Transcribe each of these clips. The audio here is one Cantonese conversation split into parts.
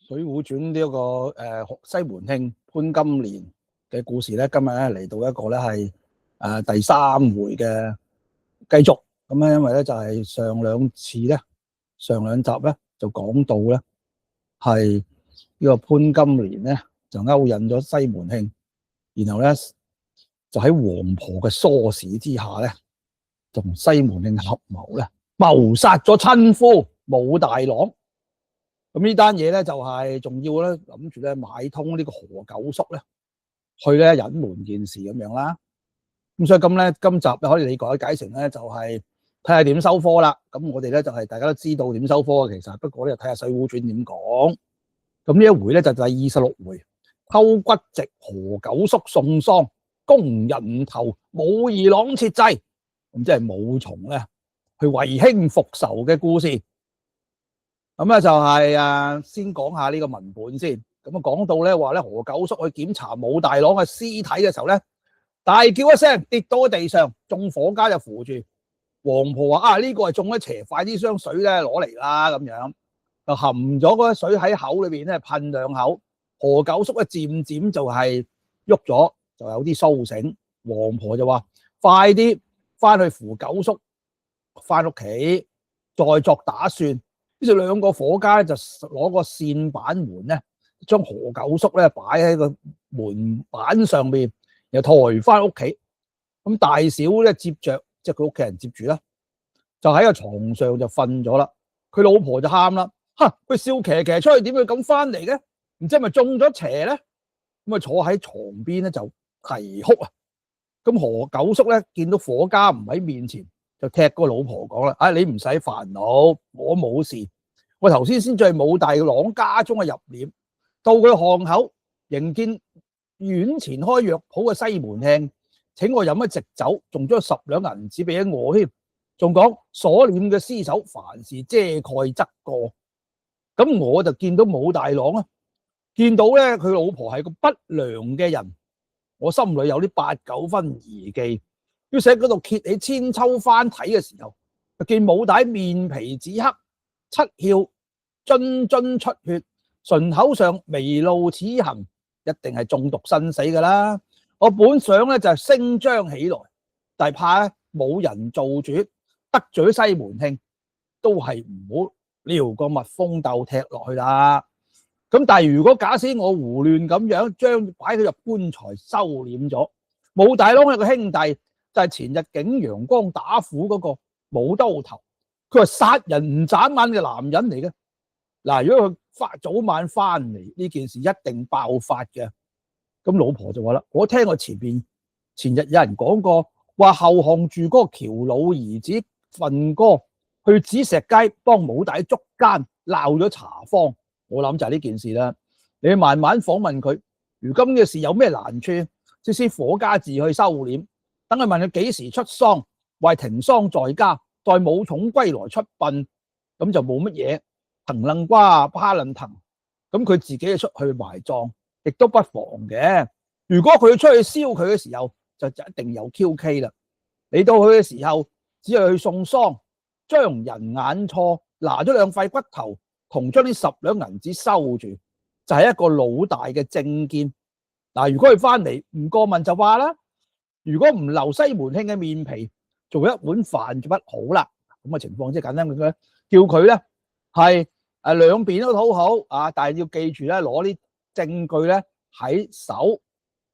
水滸傳呢一個西門慶潘金蓮嘅故事咧，今日咧嚟到一個咧係第3回嘅繼續。咁咧，因為咧就係上兩集咧就講到咧係呢個潘金蓮咧就勾引咗西門慶，然後咧就喺王婆嘅唆使之下咧，就同西門慶合謀咧謀殺咗親夫武大郎。咁呢單嘢咧就係仲要咧諗住咧買通呢個何九叔咧去咧隱瞞件事咁樣啦。咁所以今集咧可以理解成咧就係睇下點收科啦。咁我哋咧就係大家都知道點收科嘅，其實不過咧睇下《水滸傳》點講。咁呢一回咧就第26回，偷骨席何九叔送喪，攻人頭武二郎設祭。咁即係武松咧去為兄復仇嘅故事。咁咧就係先講下呢個文本先。咁啊講到咧話咧何九叔去檢查武大郎嘅屍體嘅時候咧，大叫一聲跌到喺地上，眾伙家就扶住。王婆話呢個係中咗邪，快啲將水咧攞嚟啦咁樣，就含咗嗰啲水喺口裏邊咧噴兩口。何九叔咧漸漸就係喐咗，就有啲蘇醒。王婆就話快啲翻去扶九叔翻屋企，再作打算。於是兩個伙家就攞個扇板門咧，將何九叔咧擺喺個門板上面，又抬翻屋企。咁大小咧接着，即係佢屋企人接住啦，就喺個床上就瞓咗啦。佢老婆就喊啦，佢笑騎騎出去，點會咁翻嚟嘅？唔知係咪中咗邪咧？咁啊坐喺床邊咧就啼哭啊。咁何九叔咧見到伙家唔喺面前，就踢個老婆講啦：你唔使煩惱，我冇事。我頭先在武大郎家中嘅入殮，到佢巷口迎見院前開藥鋪嘅西門慶，請我飲一席酒，仲將10兩銀子俾咗我添，仲講鎖殮嘅屍首凡事遮蓋則過。咁我就見到武大郎啊，見到咧佢老婆係個不良嘅人，我心裏有啲8、9分疑忌。於是喺嗰度揭起千秋翻睇嘅時候，就見武大面皮紫黑，七竅津津出血，唇口上微露齒痕，一定係中毒身死噶啦。我本想咧就係聲張起來，但係怕咧冇人做主，得罪西門慶，都係唔好撩個蜜蜂竇踢落去啦。咁但係如果假使我胡亂咁樣將擺佢入棺材收斂咗，武大郎有個兄弟就係前日景陽岡打虎嗰個武刀頭，佢話殺人唔眨眼嘅男人嚟嘅。嗱，如果佢早晚翻嚟，呢件事一定爆發嘅。咁老婆就話啦，我聽過前日有人講過，話後巷住嗰個喬老兒子奮哥去紫石街幫武大捉奸，鬧咗茶坊。我諗就係呢件事啦。你慢慢訪問佢，如今嘅事有咩難處，即使伙家自去收斂，等佢問佢幾時出喪，為停喪在家，待武重歸來出殯，咁就冇乜嘢。藤楞瓜趴楞藤，咁佢自己就出去埋葬，亦都不妨嘅。如果佢出去燒佢嘅時候，就一定有 QK 啦。你到佢嘅時候，只係去送喪，將人眼錯，拿咗2塊骨頭，同將啲10兩銀子收住，就係一個老大嘅政見。嗱，如果佢翻嚟唔過問就話啦，如果唔留西門慶嘅面皮，做一碗飯就不好啦。咁嘅情況即係簡單嘅，叫佢咧係兩邊都討好啊，但係要記住咧，攞啲證據咧喺手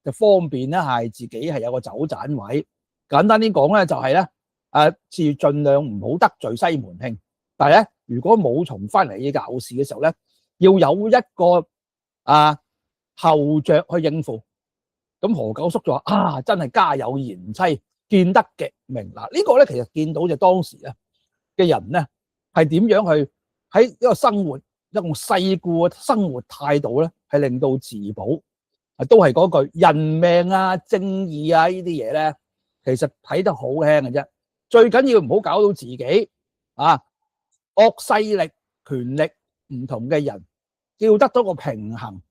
就方便咧，係自己係有個走盞位。簡單啲講咧，就係咧盡量唔好得罪西門慶。但係咧，如果武松翻嚟要搞事嘅時候咧，要有一個後着去應付。咁何九叔就話真係家有賢妻，見得極明。嗱，呢個咧其實見到就當時咧嘅人咧係點樣去喺一個生活一種世故嘅生活態度咧，係令到自保。都係嗰句人命啊、正義啊呢啲嘢咧，其實睇得好輕嘅啫。最緊要唔好搞到自己惡勢力、權力唔同嘅人，要得到個平衡。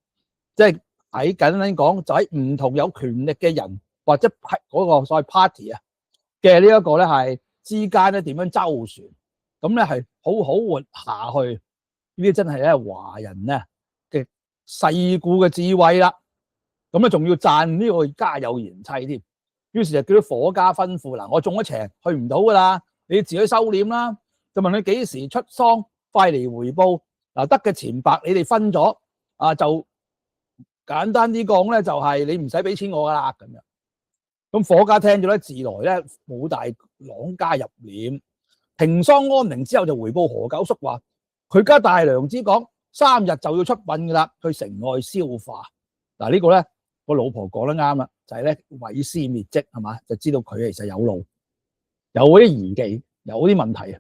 即係喺簡單講，就喺唔同有權力嘅人或者係嗰個所謂 party 嘅呢一個咧係之間咧點樣周旋，咁咧係好好活下去。呢啲真係咧華人咧嘅世故嘅智慧啦。咁咧仲要讚呢個家有賢妻添。於是就叫啲伙家吩咐嗱，我中咗邪，去唔到噶啦，你自己收斂啦。就問佢幾時出喪，快嚟回報。嗱，得嘅錢白你哋分咗啊，就簡單啲講咧，就係你唔使俾錢我噶啦咁樣。咁伙家聽咗咧，自來咧武大郎家入殮，停喪安寧之後就回報何九叔話，佢家大娘子講3日就要出殯噶啦，去城外消化。嗱，呢個咧個老婆講得啱啦，就係咧毀屍滅跡係嘛，就知道佢其實有路，有嗰啲疑忌，有啲問題啊。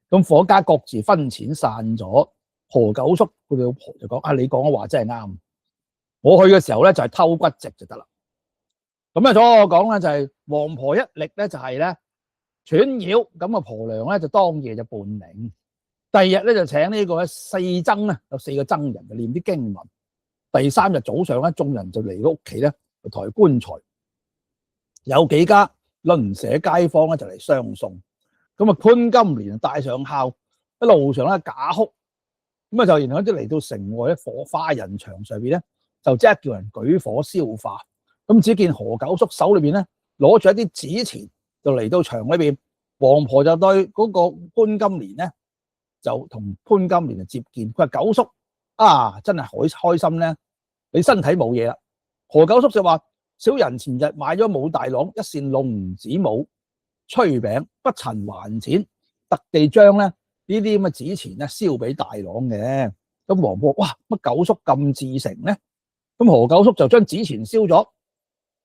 咁伙家各自分錢散咗。何九叔佢老婆就講啊，你講嘅話真係啱，我去嘅時候咧就係偷骨席就得啦。咁啊，左我講咧就係王婆一力咧就係咧串擾，咁啊婆娘咧就當夜就伴靈。第二日咧就請呢個四僧咧，有4個僧人就念啲經文。第3日早上咧，眾人就嚟到屋企咧就抬棺材，有幾家鄰舍街坊咧就嚟相送。咁啊潘金蓮帶上孝，一路上咧假哭。咁啊就然後即嚟到城外咧火花人牆上邊咧，就即刻叫人舉火燒化。咁只見何九叔手裏邊咧攞住一啲紙錢，就嚟到牆裏邊。王婆就對嗰個潘金蓮咧，就同潘金蓮就接見。佢話九叔啊，真係開心咧，你身體冇嘢啦。何九叔就話小人前日買咗武大郎一扇龍子帽炊餅，不曾還錢，特地將咧呢啲咁嘅紙錢咧燒俾大郎嘅。咁王婆哇，乜九叔咁至誠咧？咁何九叔就將紙錢燒咗。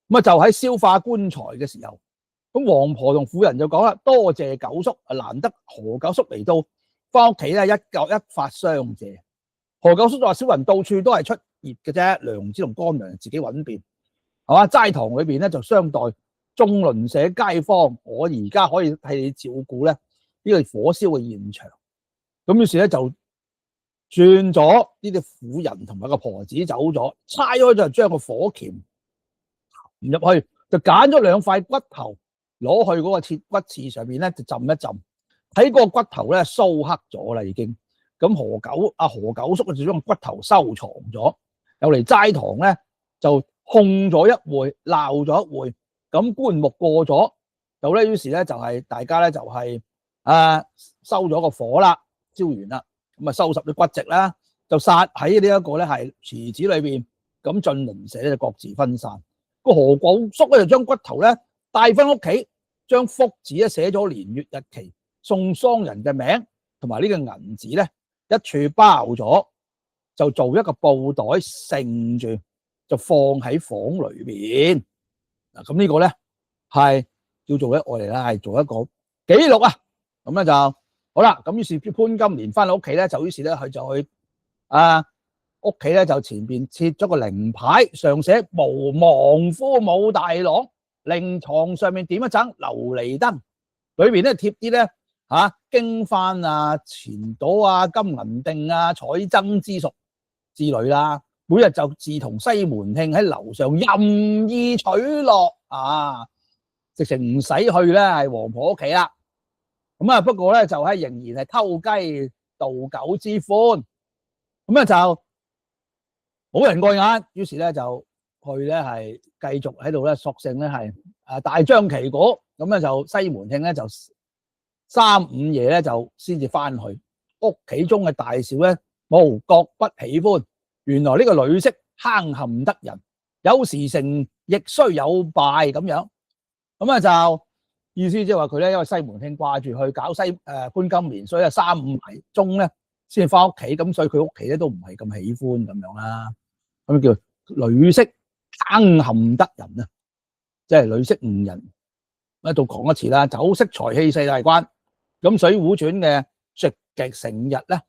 咁啊就喺消化棺材嘅時候，咁王婆同婦人就講啦，多謝九叔，難得何九叔嚟到，翻屋企咧一發相謝。何九叔就話小人到處都係出業嘅啫，娘子同乾娘自己揾便，係嘛？齋堂裏邊咧就相待眾鄰舍街坊，我而家可以替你照顧咧呢個火燒嘅現場。咁於是咧就轉咗呢啲婦人同埋個婆子走咗，差開就將個火鉗唔入去，就揀咗2塊骨頭攞去嗰個鐵骨刺上面咧就浸一浸，睇個骨頭咧酥黑咗啦已經。咁何九叔就將個骨頭收藏咗，又嚟齋堂咧就控咗一會，鬧咗一會。咁棺木過咗，就咧於是咧就係大家咧就係收咗個火啦，燒完啦，咁啊收拾啲骨席啦，就撒喺呢一個咧係池子裏邊。咁盡鄰舍咧就各自分散。個何九叔咧就將骨頭咧帶翻屋企，將福字咧寫咗年月日期、送喪人嘅名同埋呢個銀紙咧一處包咗，就做一個布袋盛住，就放喺房裏邊。嗱，咁呢個咧係叫做咧我哋咧係做一個記錄啊。咁咧就好啦。咁於是潘金蓮翻到屋企咧，就於是咧佢就去屋企咧就前邊設咗個靈牌，上寫亡夫武大郎。靈床上面點一盞琉璃燈，裏邊咧貼啲咧經幡啊、錢朵啊、金銀錠啊、彩罾之屬之類啦。每日就自同西門慶喺樓上任意取樂啊，直情唔使去咧係王婆屋企啦。咁啊不過咧就係仍然係偷雞妒狗之歡。咁咧就冇人過眼，於是咧就去咧係繼續喺度咧索性咧係大張旗鼓。咁咧就西門慶咧就3、5夜咧就先至翻去屋企中嘅大小咧，無各不喜歡。原來呢個女色坑陷得人，有時成亦須有敗咁樣。咁啊就意思即係話佢咧，因為西門慶掛住去搞潘金蓮，所以3、5埋鐘咧先至翻屋企，咁所以佢屋企咧都唔係咁喜歡咁樣啦。咁叫女色坑陷得人啊，即係女色誤人。喺度講一次啦，酒色財氣4大關。咁《水滸傳》嘅絕極成日咧，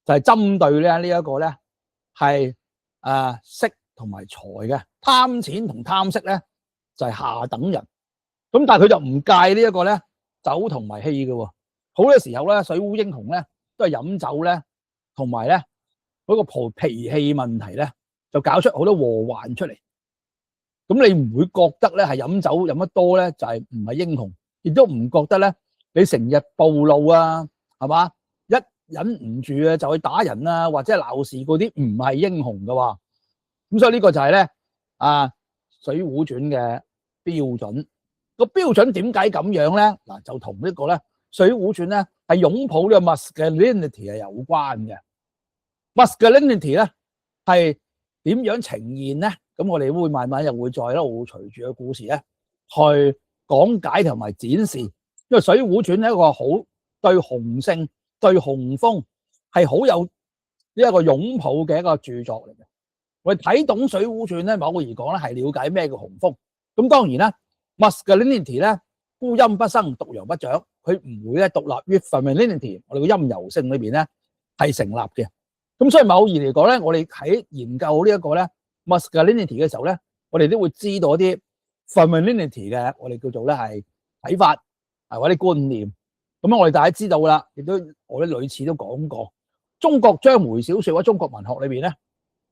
就係針對咧呢一個咧係色同埋財嘅貪錢同貪色咧，就係下等人。咁但係佢就唔戒呢一個咧酒同埋氣嘅喎。好多時候咧，水滸英雄咧都係飲酒咧，同埋咧嗰個脾氣問題咧，就搞出好多禍患出嚟。咁你唔會覺得咧係飲酒飲得多咧就係唔係英雄，亦都唔覺得咧你成日暴怒啊，係嘛？一忍唔住啊就去打人啊，或者鬧事嗰啲唔係英雄嘅話，咁所以呢個就係咧《水滸傳》嘅標準。個標準點解咁樣咧？嗱，就同呢個咧《水滸傳》咧係擁抱呢個 masculinity 係有關嘅。masculinity 咧係點樣呈現咧？咁我哋會慢慢又會再一路隨住個故事咧去講解同埋展示。因為《水滸傳》係一個好對雄性、對雄風係好有呢一個擁抱嘅一個著作嚟嘅。我哋睇懂《水滸傳》咧，某個而講咧係了解咩叫雄風。咁當然啦 ，masculinity 咧孤陰不生，獨陽不長，佢唔會咧獨立於 femininity 我哋個陰柔性裏邊咧係成立嘅。咁所以某義嚟講咧，我哋喺研究呢一個咧 masculinity 嘅時候咧，我哋都會知道一啲 femininity 嘅我哋叫做咧係睇法或者觀念。咁我哋大家知道啦，亦都我哋類似都講過，中國章回小說或者中國文學裏邊咧，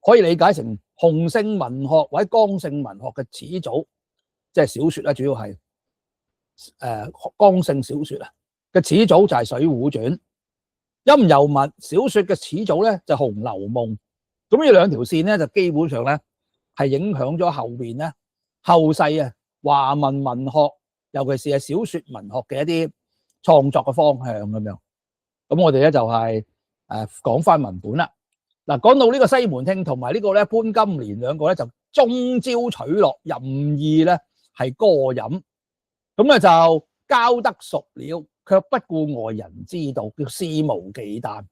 可以理解成雄性文學或者剛性文學嘅始祖，即係小說啦，主要係剛性小說啊嘅始祖就係《水滸傳》。陰柔文小說嘅始祖咧就《紅樓夢》。咁呢兩條線咧就基本上咧係影響咗後邊咧後世華文文學，尤其是係小說文學嘅一啲創作嘅方向咁樣。咁我哋咧就係講翻文本啦。嗱，講到呢個西門慶同埋呢個咧潘金蓮兩個咧就中招取樂，任意咧係歌飲，咁咧就交得熟了，卻不顧外人知道，叫肆無忌憚。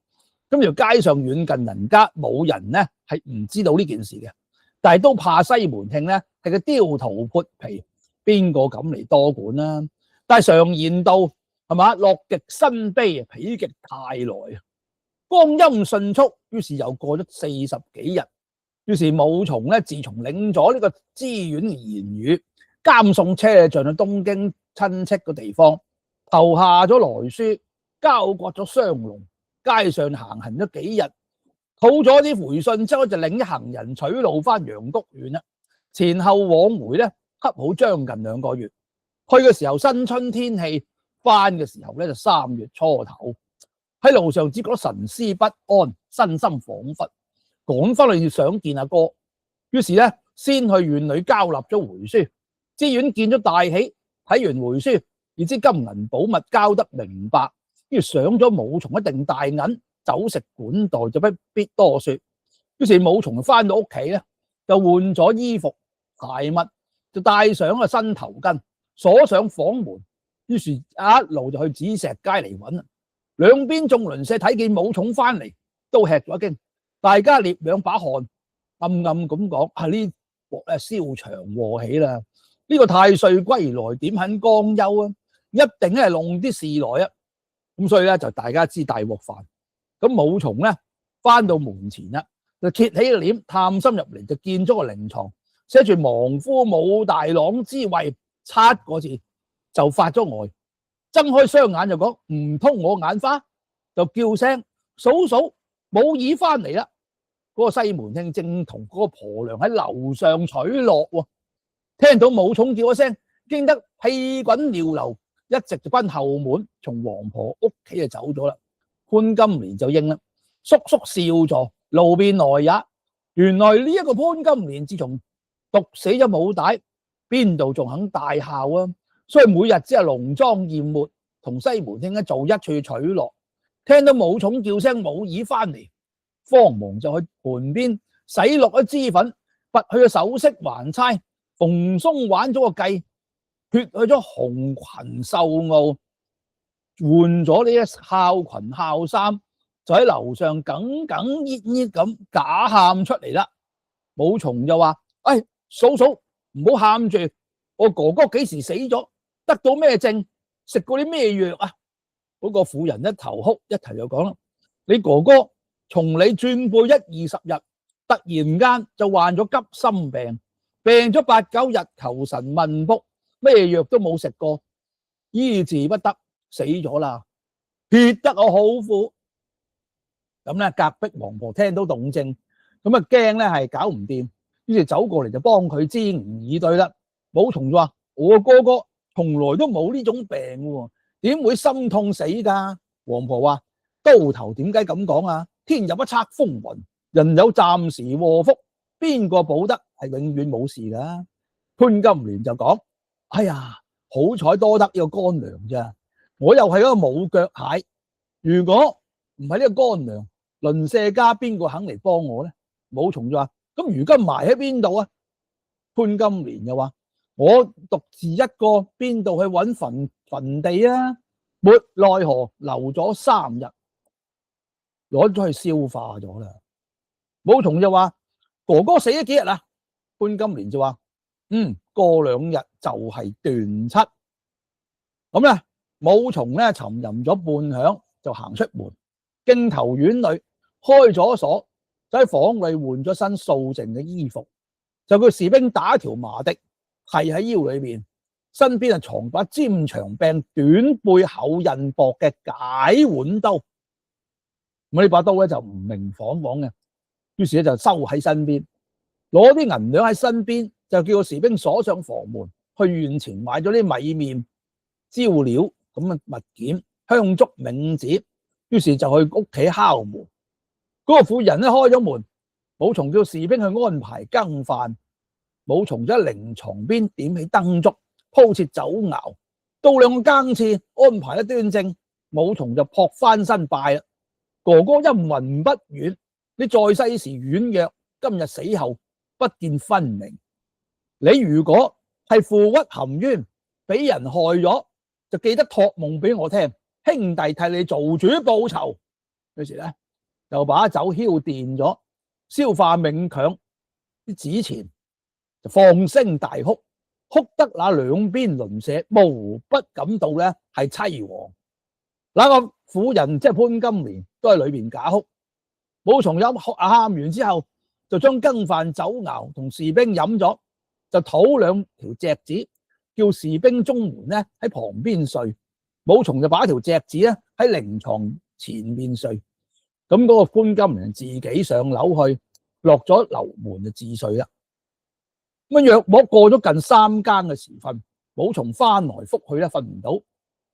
咁條街上遠近人家冇人咧係唔知道呢件事嘅，但係都怕西門慶咧係個刁徒潑皮，邊個敢嚟多管啦？但係常言道係嘛，樂極生悲，否極泰來。光陰迅速，於是又過咗40幾日。於是武松咧，自從領咗呢個知縣嘅言語，監送車進去東京親戚嘅地方，投下咗來書，交割咗雙龍，街上行咗幾日，討咗啲回信之後，就領一行人取路翻陽谷縣啦。前後往回咧，恰好將近2個月。去嘅時候新春天氣，翻嘅時候咧就3月初頭。喺路上只覺得神思不安，身心恍惚，趕翻去想見阿哥。於是咧，先去縣裏交納咗回書。知縣見咗大喜，睇完回書，而知金銀寶物交得明白，於是想咗武松一定大銀，酒食管待，就不必多說。於是武松翻到屋企咧，就換咗衣服鞋襪，就戴上個新頭巾，鎖上房門。於是一路就去紫石街嚟揾啦。兩邊眾鄰舍睇見武松翻嚟，都吃咗一驚，大家捏兩把汗，暗暗咁講：呢鑊咧燒長禍起啦！呢個太歲歸來點肯光休啊？一定係弄啲事來啊！咁所以咧就大家知大鑊飯。咁武松咧翻到門前啦，就揭起個簾，探心入嚟，就見咗個靈床，寫住亡夫武大郎之位7個字，就發咗呆。睜開雙眼就講：唔通我眼花？就叫聲：嫂嫂，武二翻嚟啦！嗰個西門慶正同嗰個婆娘喺樓上取樂喎，聽到武松叫一聲，驚得氣滾尿流，一直就奔後門，從王婆屋企就走咗啦。潘金蓮就應啦，叔叔笑坐，路邊來也。原來呢一個潘金蓮自從毒死咗武大，邊度仲肯大孝啊？所以每日只係濃妝豔抹，同西門慶做一處取樂。聽到武松叫聲武二翻嚟，慌忙就去盤邊洗落咗脂粉，拔去咗首飾環釵，蓬鬆挽咗個髻，脫去咗紅裙繡襖，換咗呢一孝裙孝衫，就喺樓上哽哽咽咽咁假喊出嚟啦。武松就話：嫂嫂唔好喊住，我哥哥幾時死咗？得到咩症？食過啲咩藥啊？嗰個婦人一頭哭一頭就講啦：你哥哥從你轉輩10-20日，突然間就患咗急心病，病咗8-9日，求神問卜，咩藥都冇食過，醫治不得，死咗啦！撇得我好苦。咁咧，隔壁王婆聽到動靜，咁啊驚咧係搞唔掂，於是走過嚟就幫佢支吾以對啦。武松就話：我哥哥從來都冇呢種病喎，點會心痛死㗎？王婆話：刀頭點解咁講啊？天有不測風雲，人有暫時禍福，邊個保得係永遠冇事㗎？潘金蓮就講：哎呀，好彩多得呢個乾糧咋，我又係一個冇腳蟹，如果唔係呢個乾糧，鄰舍家邊個肯嚟幫我咧？武松就話：咁如今埋喺邊度啊？潘金蓮又話：我獨自一個，邊度去揾墳地啊？沒奈何留咗3日，攞咗去消化咗啦。武松就話：哥哥死咗幾日啊？潘金蓮就話：過2日就係斷七。咁咧，武松咧沉吟咗半晌，就行出門，徑頭院裏開咗鎖，就喺房裏換咗身素淨嘅衣服，就叫士兵打條麻笛係喺腰裏邊，身邊藏把尖長柄、短背厚刃薄嘅解腕刀。咁呢把刀咧就唔明晃晃嘅，於是咧就收喺身邊，攞啲銀兩喺身邊，就叫個士兵鎖上房門，去院前買咗啲米麵、焦料咁嘅物件、香燭、冥紙，於是就去屋企敲門。嗰個婦人咧開咗門，武松叫士兵去安排羹飯。武松就喺靈床邊點起燈燭，鋪設酒肴，到2個更次安排得端正，武松就撲翻身拜啦。哥哥陰魂不遠，你在世時軟弱，今日死後不見分明。你如果係負屈含冤，俾人害咗，就記得託夢俾我聽，兄弟替你做主報仇。於是咧就把酒澆奠咗，消化冥鏹啲紙錢，就放聲大哭，哭得那2邊鄰舍無不感到咧係凄惶。那個婦人即係潘金蓮都喺裏邊假哭。武松喊完之後，就將羹飯酒肴同士兵飲咗，就討2條席子，叫士兵中門咧喺旁邊睡。武松就把條席子咧喺靈床前面睡。咁嗰個潘金蓮自己上樓去，落咗樓門就自睡啦。咁約莫過咗近3更嘅時分，武松翻來覆去咧瞓唔到，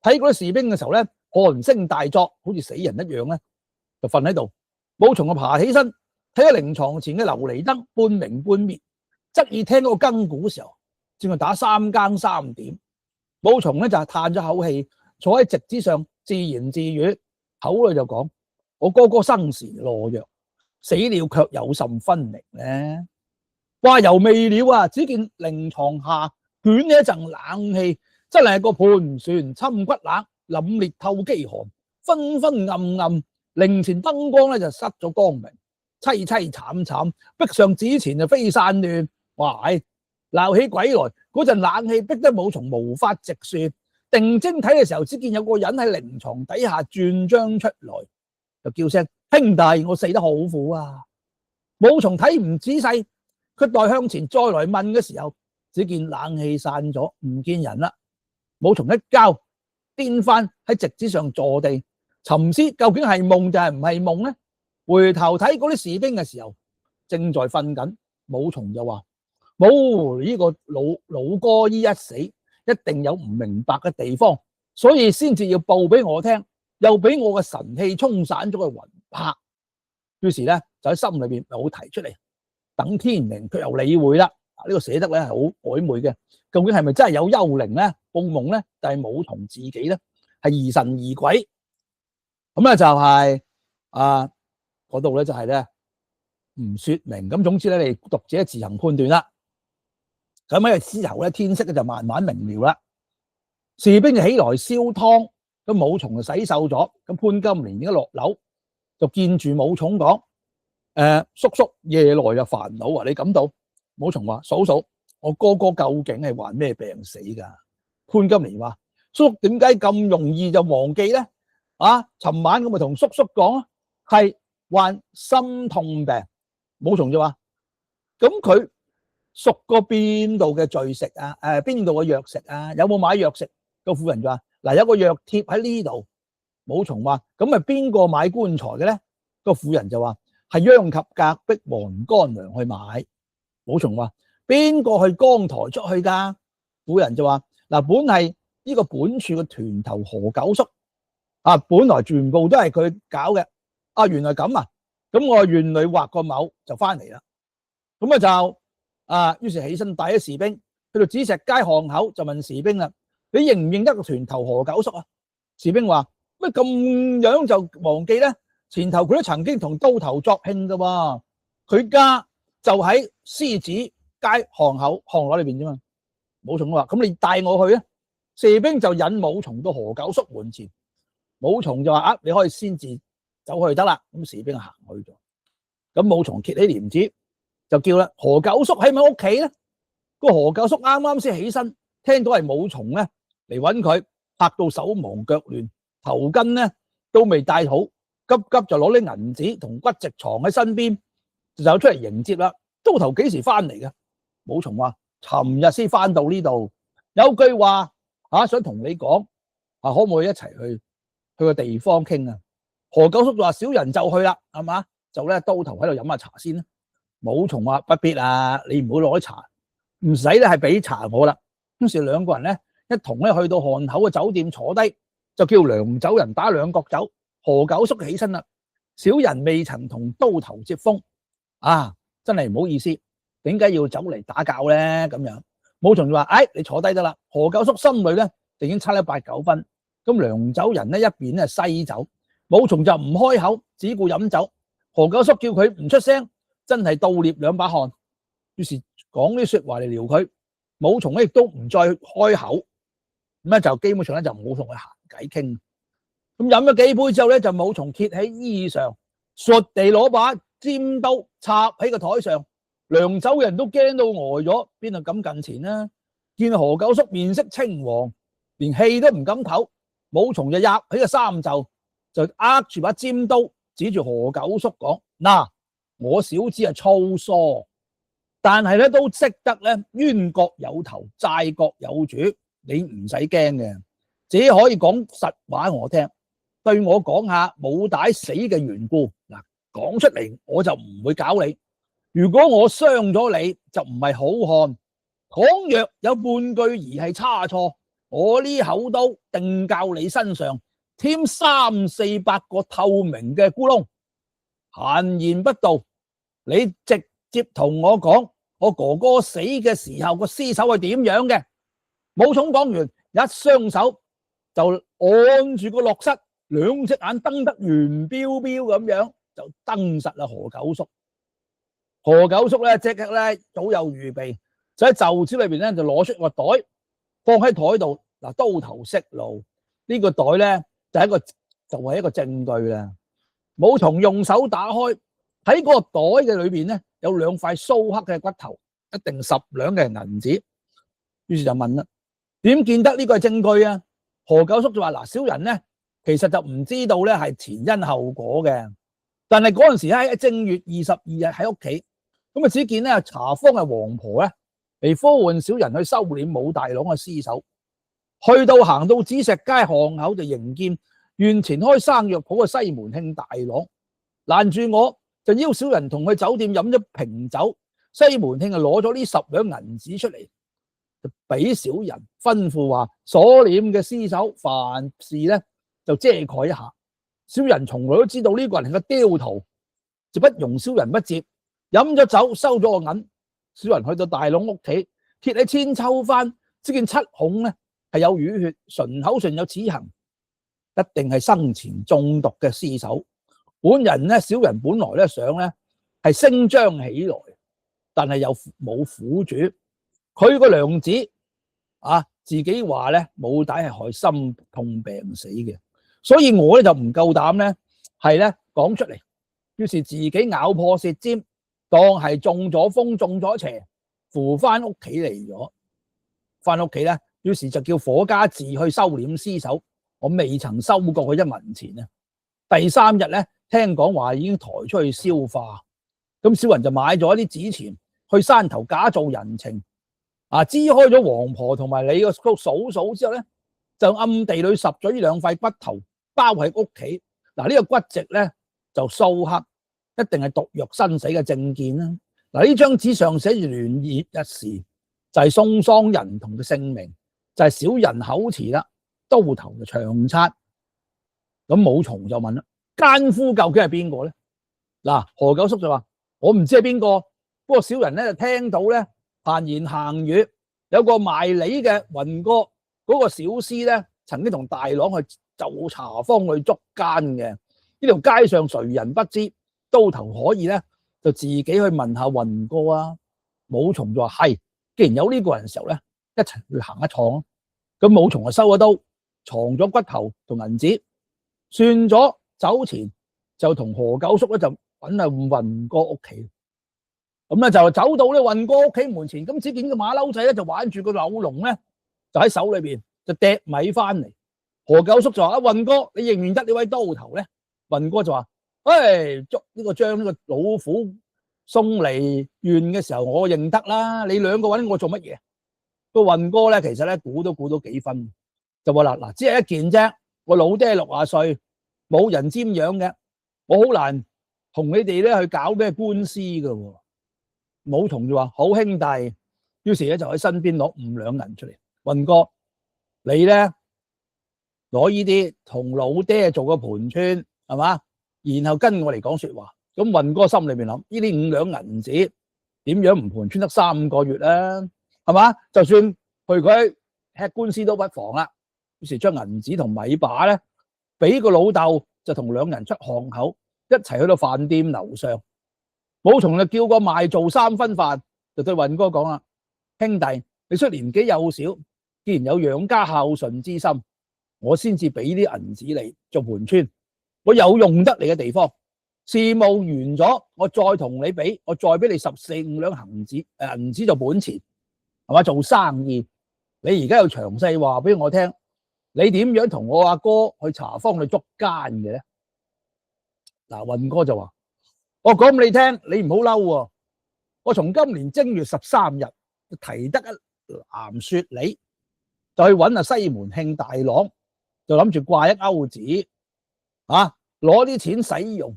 睇嗰啲士兵嘅時候咧寒聲大作，好似死人一樣咧，就瞓喺度。武松就爬起身，睇下靈床前嘅琉璃燈半明半滅，側耳聽嗰個更鼓嘅時候，正係打3更3點。武松咧就嘆咗口氣，坐喺席子上自言自語，口裏就講：我哥哥生時懦弱，死了卻有甚分明咧。話猶未了啊！只見靈床下捲起一陣冷氣，真係個盤旋侵骨冷，凜冽透飢寒，昏昏暗暗。靈前燈光咧就失咗光明，凄凄慘慘，壁上紙錢就飛散亂。哇！鬧起鬼來，嗰陣冷氣逼得武松無法直說。定睛睇嘅時候，只見有個人喺靈床底下轉將出來，就叫聲：兄弟，我死得好苦啊！武松睇唔仔細，佢待向前再來問嘅時候，只見冷氣散咗，唔見人啦。武松一交，顛翻喺席子上坐地，沉思究竟係夢定係唔係夢呢？回頭睇嗰啲士兵嘅時候，正在瞓緊。武松就話：冇呢個老哥依一死，一定有唔明白嘅地方，所以先至要報俾我聽，又俾我嘅神氣沖散咗個魂魄。於是咧就喺心裏邊冇提出嚟，等天明佢又理會啦。呢個寫得咧係好曖昧嘅，究竟係咪真係有幽靈咧報夢咧？但係武松自己咧係疑神疑鬼。咁咧就係嗰度咧就係咧唔說明。咁總之咧，你讀者自行判斷啦。咁喺之後咧，天色咧就慢慢明了啦。士兵就起來燒湯，咁武松就洗瘦咗。咁潘金蓮已經落樓，就見住武松講：叔叔夜來就煩惱啊！你感到？武松話：嫂嫂，我哥哥究竟係患咩病死噶？潘金蓮話：叔叔點解咁容易就忘記咧？尋晚我咪同叔叔講，係患心痛病。武松就話：咁佢屬過邊度嘅罪食啊？邊度嘅藥食啊？有冇買藥食？個婦人就話：嗱，有個藥貼喺呢度。武松話：咁咪邊個買棺材嘅咧？個婦人就話：係殃及隔壁黃乾娘去買。武松話：邊個去江台出去噶？婦人就話：嗱，本係呢個本處嘅團頭何九叔本來全部都係佢搞嘅。原來咁啊！咁我縣裏畫個卯就翻嚟啦。咁於是起身帶咗士兵去到紫石街巷口，就問士兵啦：你認唔認得個團頭何九叔啊？士兵話：乜咁樣就忘記咧？前頭佢都曾經同刀頭作興噶喎，佢家就喺獅子街巷口巷內裏邊啫嘛。武松話：咁你帶我去啊！士兵就引武松到何九叔門前，武松就話：你可以先至走去得啦。咁士兵行去咗，咁武松揭起簾子就叫啦：何九叔喺咪屋企咧？個何九叔啱啱先起身，聽到係武松咧嚟揾佢，嚇到手忙腳亂，頭巾咧都未戴好，急急就攞啲銀紙同骨直藏喺身邊，就走出嚟迎接啦。刀頭幾時翻嚟嘅？武松話：尋日先翻到呢度，有句話想同你講，可唔可以一齊去個地方傾啊？何九叔就話：小人就去啦，係嘛？就咧刀頭喺度飲下茶先啦。武松話：不必啊，你唔好攞茶，唔使咧係俾茶我啦。於是兩個人咧一同咧去到漢口嘅酒店坐低，就叫涼酒人打兩角酒。何九叔起身啦，小人未曾同刀頭接風，真係唔好意思，點解要走嚟打攪咧？咁樣武松就話：你坐低得啦。何九叔心裏咧就已經差咗8、9分。咁涼酒人咧一邊咧篩酒，武松就唔開口，只顧飲酒。何九叔叫佢唔出聲，真係倒捏兩把汗。於是講啲說話嚟撩佢，武松咧亦都唔再開口，咁咧就基本上咧就冇同佢閒偈傾。咁飲咗幾杯之後咧，就武松揭起衣裳，倏地攞把尖刀插喺個台上。涼酒人都驚到呆咗，邊度敢近前呢？見何九叔面色青黃，連氣都唔敢唞，武松就入起個衫袖，就握住把尖刀指住何九叔講：我小子係粗疏，但係咧都識得咧冤各有頭，債各有主，你唔使驚嘅，只可以講實話我聽，對我講下武大死嘅緣故。講出嚟我就唔會搞你。如果我傷咗你，就唔係好漢。倘若有半句兒係差錯，我呢口刀定教你身上添3、4百個透明嘅咕窿。閒言不道，你直接同我講，我哥哥死嘅時候個屍首係點樣嘅？武松講完，一雙手就按住個落室，兩隻眼瞪得圓標標咁樣，就瞪實啦何九叔。何九叔咧即刻咧早有預備，就喺袖子裏邊咧就攞出個袋，放喺台度。刀頭識路，呢個袋咧就係一個證據啦。武松用手打開，喺嗰個袋嘅裏邊咧有2塊蘇黑嘅骨頭，一定10兩嘅銀紙。於是就問啦：點見得呢個係證據啊？何九叔就話：小人咧其實就唔知道咧係前因後果嘅，但係嗰陣時喺正月22日喺屋企，咁只見咧茶坊嘅王婆咧嚟呼喚小人去收殮武大郎嘅屍首。去到行到紫石街巷口就迎見院前開生藥鋪嘅西門慶大郎，攔住我就邀小人同去酒店飲咗瓶酒。西門慶就攞咗呢10兩銀紙出嚟，就俾小人吩咐話：所殮嘅屍首凡事咧就遮蓋一下。小人從來都知道呢個人係個刁徒，就不容小人不接。飲咗酒收咗個銀，小人去到大郎屋企，揭起千秋幡，只見7孔咧係有淤血，唇口上有齒痕，一定係生前中毒嘅屍首。本人咧，小人本來咧想咧係聲張起來，但係又冇苦主。佢個娘子自己話咧武大係害心痛病死嘅，所以我咧就唔夠膽咧係咧講出嚟。於是自己咬破舌尖，當係中咗風中咗邪，扶翻屋企嚟咗。翻屋企咧，於是就叫伙家自去收殮屍首。我未曾收過佢1文錢啊。第3日咧，聽講話已經抬出去燒化。咁小人就買咗一啲紙錢去山頭假做人情，支開咗王婆同埋你個嫂嫂之後咧，就暗地裏拾咗呢2塊骨頭包喺屋企。呢個骨殖咧就蘇黑，一定係毒藥身死嘅證件啦。呢張紙上寫住聯業一事，就係宋桑人同嘅姓名，就係小人口詞啦。刀頭就長策。咁武松就問啦：奸夫究竟係邊個咧？何九叔就話：我唔知係邊個，嗰個小人咧就聽到咧閒言閒語，有個賣梨嘅雲哥嗰個小廝咧，曾經同大郎去就茶坊去捉奸嘅。呢條街上誰人不知？刀頭可以咧就自己去問下雲哥啊。武松就話係，既然有呢個人嘅時候咧，一齊去行一趟咯。咁武松就收咗刀，藏咗骨頭同銀紙，算咗走前就同何九叔咧就揾下雲哥屋企。咁咧就走到咧雲哥屋企門前，咁只見個馬騮仔咧就玩住個柳籠咧，就喺手裏邊就掟米翻嚟。何九叔就話：雲哥，你認唔認得呢位刀頭咧？雲哥就話：捉呢個將呢個老虎送嚟縣嘅時候，我認得啦。你兩個揾我做乜嘢？個雲哥咧，其實咧估到幾分，就話嗱，只係一件啫。我老爹60歲，冇人瞻仰嘅，我好難同你哋咧去搞咩官司噶。武松就話：好兄弟，於是咧就喺身邊攞5兩銀出嚟。雲哥，你咧攞呢啲同老爹做個盤川係嘛，然後跟我嚟講說話。咁雲哥心裏面諗：呢啲5兩銀紙點樣唔盤川得3個月啦？係嘛？就算去佢吃官司都不妨啦。於是將銀紙同米把咧，俾個老豆就同2人出巷口，一齊去到飯店樓上。武松就叫個賣做3分飯，就對雲哥講啦：兄弟，你雖年紀幼小，既然有養家孝順之心，我先至俾啲銀紙你做盤川。我有用得你嘅地方，事務完咗，我再同你俾，我再俾你14、5兩銀紙做本錢，係嘛？做生意，你而家要詳細話俾我聽，你點樣同我阿哥去茶坊去捉奸嘅咧？嗱，雲哥就話：我講俾你聽，你唔好嬲喎。我從今年正月13日提得一籃雪梨，就去揾西門慶大郎，就諗住掛一鈎子，攞啲錢使用。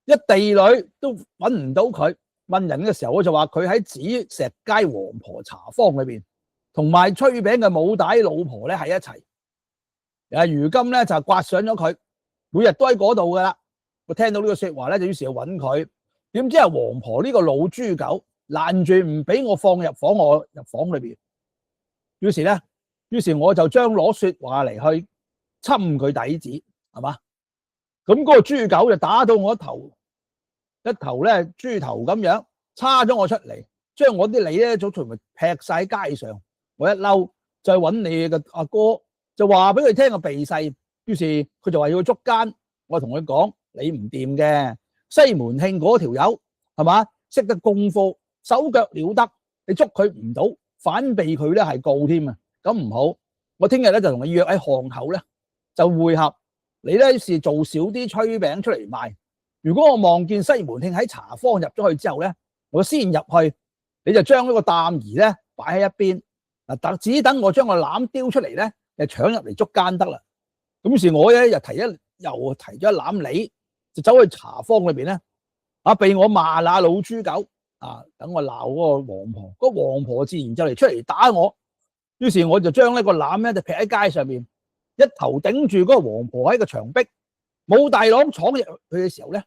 一地裏都揾唔到佢，問人嘅時候我就話佢喺紫石街黃婆茶坊裏邊，同賣炊餅嘅武大老婆咧喺一齊。如今咧就刮上咗佢，每日都喺嗰度噶啦。我聽到呢個說話咧，就於是去揾佢。點知係黃婆呢個老豬狗攔住唔俾我放入房，我入房裏邊。於是我就將攞說話嚟去侵佢底子，係嘛？咁嗰個豬狗就打到我一頭咧豬頭咁樣，叉咗我出嚟，將我啲梨咧就全部劈晒喺街上。我一嬲就去揾你嘅阿哥，就話俾佢聽個鼻勢。於是佢就話要捉奸，我同佢講：你唔掂嘅，西門慶嗰條友係嘛，識得功夫，手腳了得，你捉佢唔到，反被佢咧係告添啊！咁唔好，我聽日咧就同你約喺巷口咧就會合。你咧是做少啲炊餅出嚟賣。如果我望見西門慶喺茶坊入咗去之後咧，我先入去，你就將呢個擔兒咧擺喺一邊，只等我將個籃丟出嚟咧，就搶入嚟捉奸得啦。咁於是我咧又提咗一籃梨，就走去茶坊裏邊咧，被我罵那老豬狗等我鬧嗰個黃婆，嗰黃婆自然就嚟出嚟打我。於是我就將呢個籃咧就劈喺街上面，一頭頂住嗰個黃婆喺個牆壁。武大郎闖入去嘅時候咧，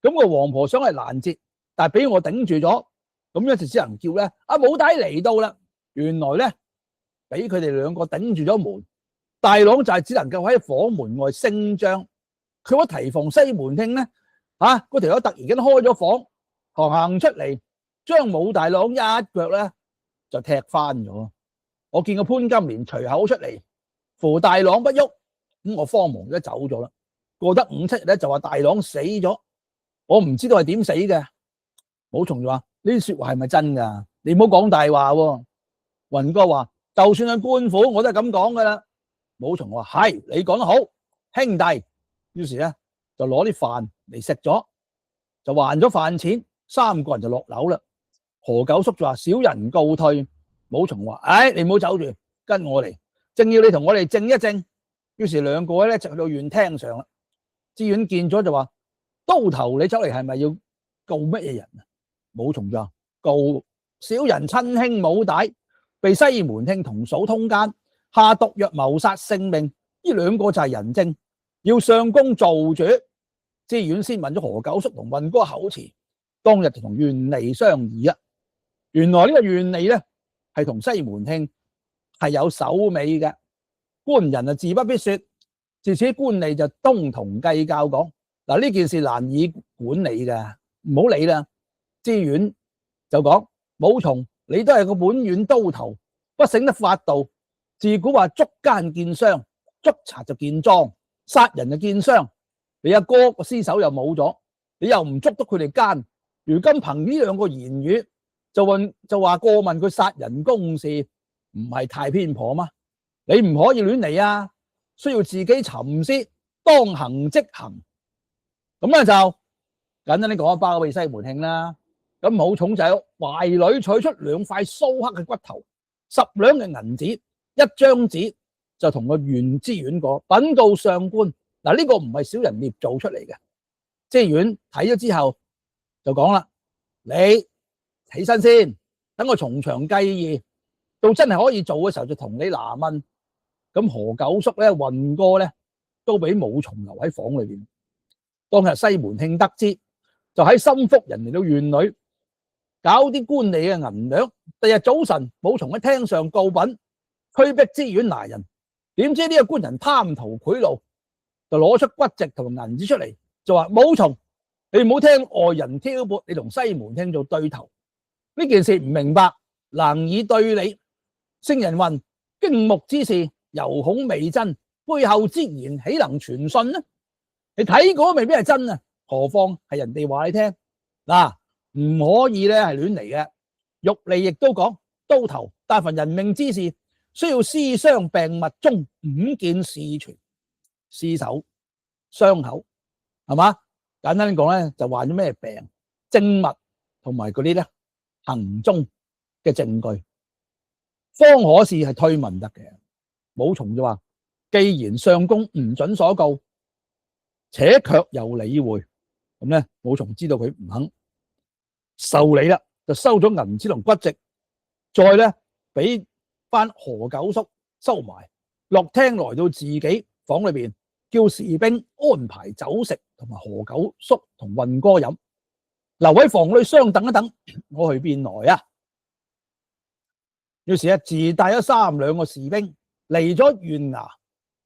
咁個黃婆想係攔截，但係俾我頂住咗，咁樣就只能叫咧武大嚟到啦。原來咧俾佢哋2個頂住咗門，大郎就係只能夠喺房門外聲張。佢一提防西門慶咧，嗰條友突然間開咗房，行出嚟，將武大郎一腳咧就踢翻咗。我見個潘金蓮隨口出嚟扶大郎不喐，咁我慌忙都走咗啦。過得5、7日咧，就話大郎死咗，我唔知道係點死嘅。武松就話：呢啲說話係咪真噶？你唔好講大話喎。雲哥話：就算係官府，我都係咁講噶啦。武松話：係，你講得好，兄弟。於是咧就攞啲飯嚟食咗，就還咗飯錢，3個人就落樓啦。何九叔就話：小人告退。武松話：你唔好走住，跟我嚟，正要你同我哋正一正。於是2個咧就去到院廳上啦。知縣見咗就話：刀頭，你走嚟係咪要告乜嘢人啊？武松就話：告小人親兄武大被西門慶同嫂通姦，下毒藥謀殺性命，呢2個就係人證，要上公做主。知縣先問咗何九叔同雲哥口詞，當日就同縣吏商議啊。原來呢個縣吏咧係同西門慶係有首尾嘅，官人啊自不必說，自此官吏就東同計較講嗱，呢件事難以管理嘅，唔好理啦。知縣就講武松，你都係個本縣都頭，不省得法度。自古話捉奸見雙，捉賊就見莊，殺人就見傷。你阿哥個屍首又冇咗，你又唔捉到佢哋奸，如今憑呢兩個言語就話過問佢殺人公事，唔係太偏頗嗎？你唔可以亂嚟啊，需要自己沉思，當行即行。咁咧就簡單啲講一包俾西門慶啦。咁武松就喺懷裏取出2塊蘇黑嘅骨頭，10兩嘅銀紙，1張紙就同個縣知縣講稟告上官。嗱，呢個唔係小人捏造出嚟嘅。知縣睇咗之後就講啦：你起身先，等我從長計議，到真係可以做嘅時候就同你拿問。咁何九叔咧、運哥咧都俾武松留喺房裏邊。當日西門慶得知，就喺心腹人嚟到縣裏搞啲官吏嘅銀兩。第日早晨，武松喺廳上告稟，驅逼知縣拿人。點知呢個官人貪圖賄賂，就攞出骨籍同銀紙出嚟，就話武松，你唔好聽外人挑撥，你同西門慶做對頭。呢件事唔明白，難以對理。聖人云：驚目之事，猶恐未真，背後之言豈能傳信呢？你睇過未必係真啊，何況係人哋話你聽嗱，唔可以咧係亂嚟嘅。玉吏亦都講，都頭但凡人命之事，需要屍傷病物中5件事傳，屍首、傷口，係嘛？簡單啲講咧，就話咗咩病、證物同埋嗰啲咧行蹤嘅證據，方可是係推問得嘅。武松就話：既然相公唔准所告，且卻又理會，咁咧武松知道佢唔肯受理啦，就收咗銀紙同骨籍，再咧俾翻何九叔收埋，落廳來到自己房裏邊，叫士兵安排酒食同埋何九叔同運哥飲，留喺房裏相等一等，我去便來啊。於是咧自帶咗3兩個士兵嚟咗縣衙，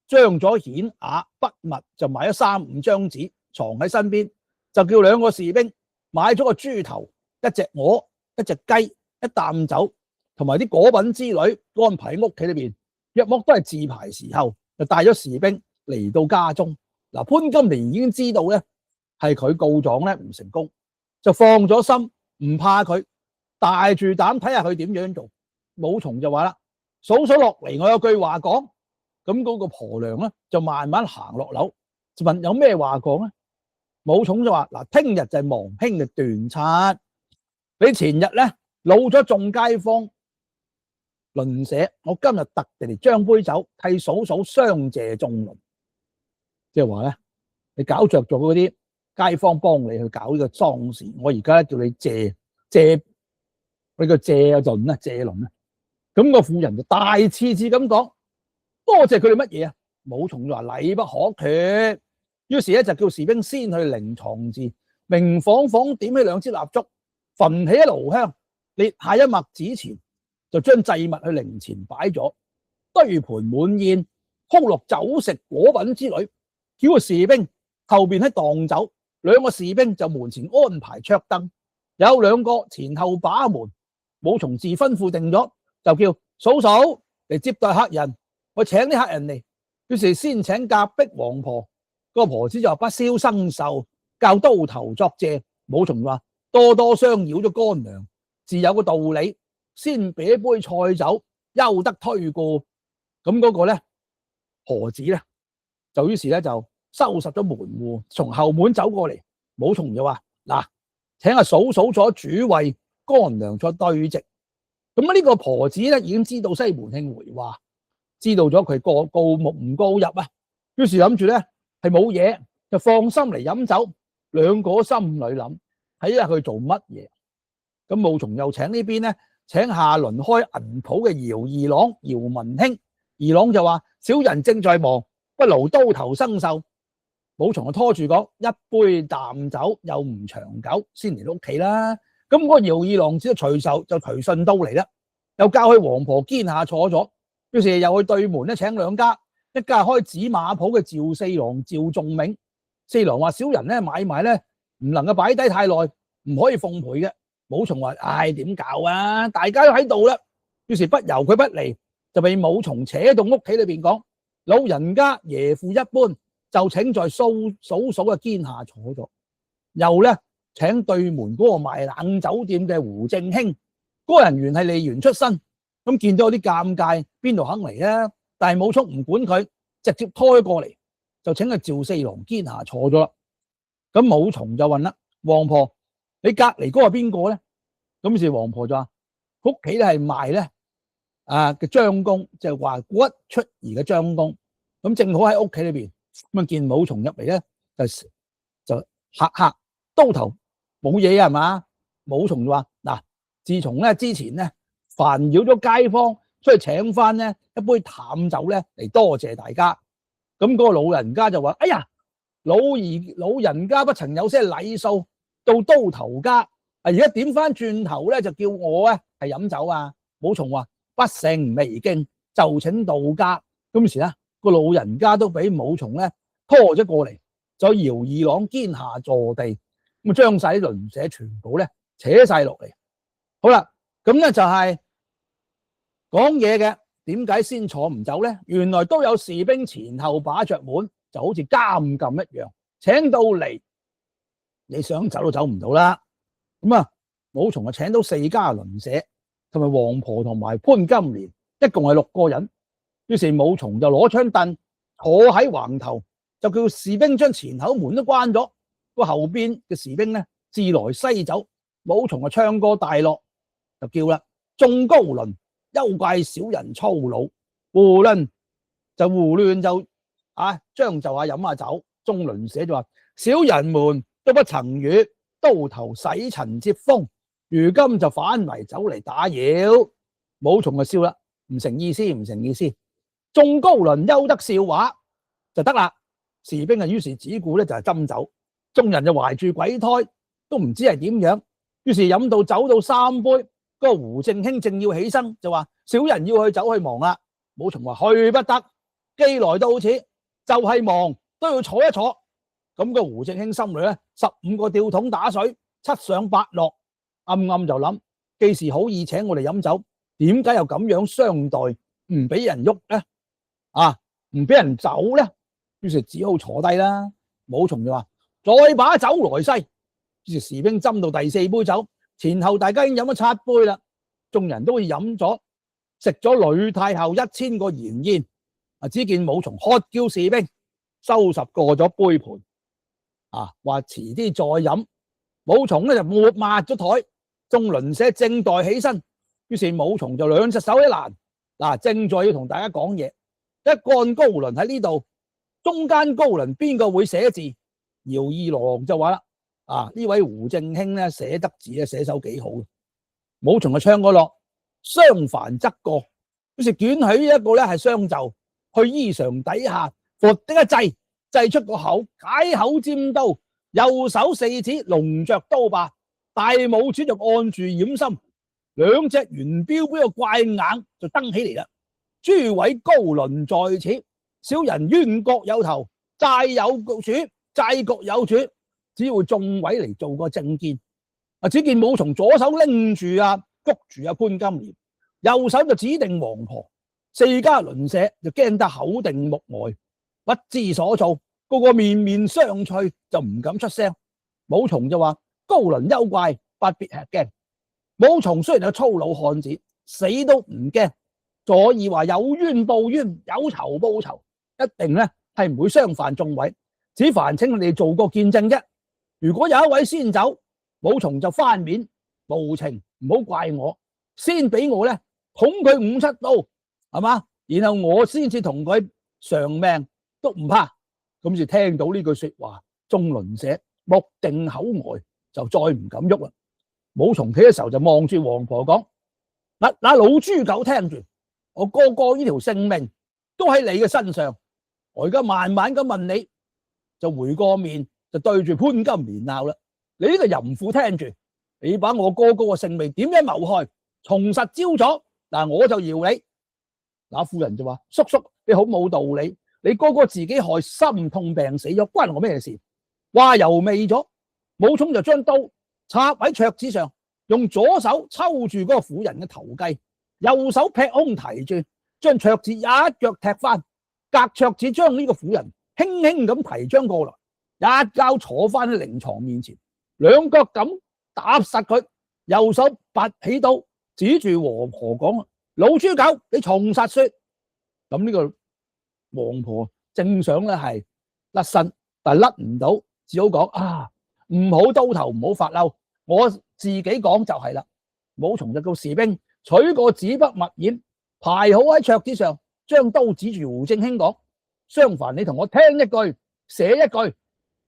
將咗顯瓦筆墨就買咗3、5張紙藏喺身邊，就叫2個士兵買咗個豬頭、1隻鵝、1隻雞、1擔酒同埋啲果品之類安排喺屋企裏邊。約莫都係自排時候，就帶咗士兵嚟到家中。嗱，潘金蓮已經知道咧係佢告狀咧唔成功，就放咗心，唔怕佢，大住膽睇下佢點樣做。武松就話啦：嫂嫂落嚟，我有句話講。咁嗰個婆娘咧就慢慢行落樓，就問有咩話講咧？武松就話：嗱，聽日就係亡兄嘅斷冊，你前日咧老咗眾街坊鄰舍，我今日特地嚟將杯酒替嫂嫂相謝眾鄰。即係話咧，你搞着咗嗰啲街坊幫你去搞呢個喪事，我而家叫你謝你個謝鄰啊，謝鄰啊。咁個婦人就大次次咁講，多謝佢哋乜嘢啊？武松就話禮不可缺，於是咧就叫士兵先去靈床寺，明晃晃點起2支蠟燭，焚起一爐香，列下一墨紙錢，就將祭物去靈前擺咗，堆盤滿宴，空落酒食果品之類，叫個士兵後邊喺蕩走，2個士兵就門前安排桌凳，有2個前後把門。武松自吩咐定咗，就叫嫂嫂嚟接待客人，我請啲客人嚟。於是先請隔壁王婆，個婆子就話不消生壽，教刀頭作謝。武松話多多相擾咗乾娘，自有個道理，先俾一杯菜酒，休得推過。咁嗰個咧婆子咧就於是咧就收拾咗門戶，從後門走過嚟。武松就話嗱，請阿嫂嫂坐主位，乾娘坐對席。咁呢個婆子咧已經知道西門慶回話，知道咗佢告目唔告入啊，於是諗住咧係冇嘢，就放心嚟飲酒。2個心裏諗，睇下佢做乜嘢。咁武松又請呢邊咧，請下輪開銀鋪嘅姚二郎姚文興。二郎就話小人正在忙，不勞刀頭生壽。武松就拖住講一杯淡酒又唔長久，先嚟到屋企啦。咁嗰個姚二郎只隨手就隨順到嚟啦，又叫去王婆肩下坐咗，於是又去對門咧請兩家，一家開紙馬鋪嘅趙四郎趙仲銘。四郎話小人咧買賣咧唔能夠擺低太耐，唔可以奉陪嘅。武松話：唉，點搞啊？大家都喺度啦。於是不由佢不離，就被武松扯到屋企裏邊講：老人家爺父一般，就請在嫂嫂嘅肩下坐咗。又咧請對門嗰個賣冷酒店嘅胡正興，嗰個人原係吏員出身，咁見到有啲尷尬，邊度肯嚟咧？但係武松唔管佢，直接拖咗過嚟，就請佢趙四郎肩下坐咗啦。咁武松就問啦：王婆，你隔離嗰個邊個咧？咁於是王婆就話：屋企咧係賣咧嘅張公，即係話骨出兒嘅張公。咁正好喺屋企裏邊，咁見武松入嚟咧，就嚇刀頭冇嘢係嘛？武松就話：嗱，自從咧之前咧煩擾咗街坊，出去請翻咧一杯淡酒咧嚟多謝大家。咁嗰個老人家就話：哎呀，老人家不曾有些禮數，到刀頭家，而家點翻轉頭咧就叫我咧係飲酒啊！武松話：不成未敬，就請到家。咁時咧個老人家都俾武松咧拖咗過嚟，就姚二郎肩下坐地，咁將晒啲鄰舍全部咧扯晒落嚟。好啦，咁咧就係講嘢嘅，點解先坐唔走咧？原來都有士兵前後把着門，就好似監禁一樣，請到嚟，你想走都走唔到啦。咁啊，武松就請到4家鄰舍，同埋王婆同埋潘金蓮，一共係6個人。於是武松就攞張凳坐喺橫頭，就叫士兵將前口門都關咗，個後邊嘅士兵咧自來西走。武松就唱歌大樂，就叫啦：眾高鄰，休怪小人粗魯。胡亂就將就下飲下酒。眾鄰舍就話：小人們都不曾與刀頭洗塵接風，如今就反為走嚟打擾。武松就笑啦：唔成意思，唔成意思。眾高鄰休得笑話就得啦。士兵啊，於是只顧咧就係斟酒，眾人就懷住鬼胎，都唔知係點樣。於是飲到酒到3杯，嗰個胡正興正要起身，就話：小人要去走去忙啦。武松話：去不得，既來到此，就係忙都要坐一坐。咁個胡正興心裏咧15個吊桶打水，7上8落，暗暗就諗：既是好意請我哋飲酒，點解又咁樣相待，唔俾人喐咧？唔俾人走咧？於是只好坐低啦。武松就話：再把酒來西。於是士兵斟到第4杯酒，前後大家已經飲咗7杯啦。眾人都飲咗，食咗呂太后1000個筵宴。只見武松喝叫士兵收拾過咗杯盤，話遲啲再飲。武松咧就抹咗台，眾鄰舍正待起身，於是武松就兩隻手一攔，正在要同大家講嘢。一干高鄰喺呢度，中間高鄰邊個會寫字？姚二郎就話啦：呢位胡正興咧寫得字咧寫手幾好。武松就唱個落：相煩則過。於是捲起一個咧係雙袖，去衣裳底下撥的一掣，製出個口，解口尖刀，右手4指龍着刀把，大拇指就按住掩心，兩隻圓標標嘅怪眼就瞪起嚟啦。諸位高鄰在此，小人冤國有頭，債有主，債國有主，只要眾位嚟做個證件。只見武松左手拎住捉住潘金蓮，右手就指定王婆。4家鄰舍就驚得口定目呆，不知所措，個個面面相覷，就唔敢出聲。武松就話：高鄰休怪，不必吃驚。武松雖然係粗魯漢子，死都唔驚。所以話有冤報冤，有仇報仇，一定咧係唔會傷犯眾位，只煩請你哋做個見證啫。如果有一位先走，武松就翻面，無情，唔好怪我，先俾我咧捅佢5、7刀，係嘛？然後我先至同佢償命都唔怕。咁就聽到呢句說話，眾鄰舍目定口呆，就再唔敢喐啦。武松企嘅時候就望住王婆講：嗱，老豬狗聽住。我個呢條性命都喺你嘅身上，我而家慢慢咁問你，就回個面，就對住潘金蓮鬧啦。你呢個淫婦，聽住，你把我哥哥嘅性命點樣謀害，從實招咗，嗱我就饒你。那婦人就話：叔叔，你好冇道理，你哥哥自己害心痛病死咗，關我咩事？話猶未咗，武松就將刀插喺桌子上，用左手抽住嗰個婦人嘅頭髻，右手劈空提住，將桌子一腳踢翻，隔桌子將呢個婦人輕輕咁提將過來，一跤坐翻喺靈床面前，兩腳咁打實佢，右手拔起刀指住王婆講：老豬狗，你從實說。咁呢個王婆正想咧係甩身，但係甩唔到，只好講：啊，唔好刀頭，唔好發嬲，我自己講就係啦。武松就叫士兵取個紙筆墨硯，排好喺桌子上，將刀指住胡正興講：相反，你同我聽一句，寫一句。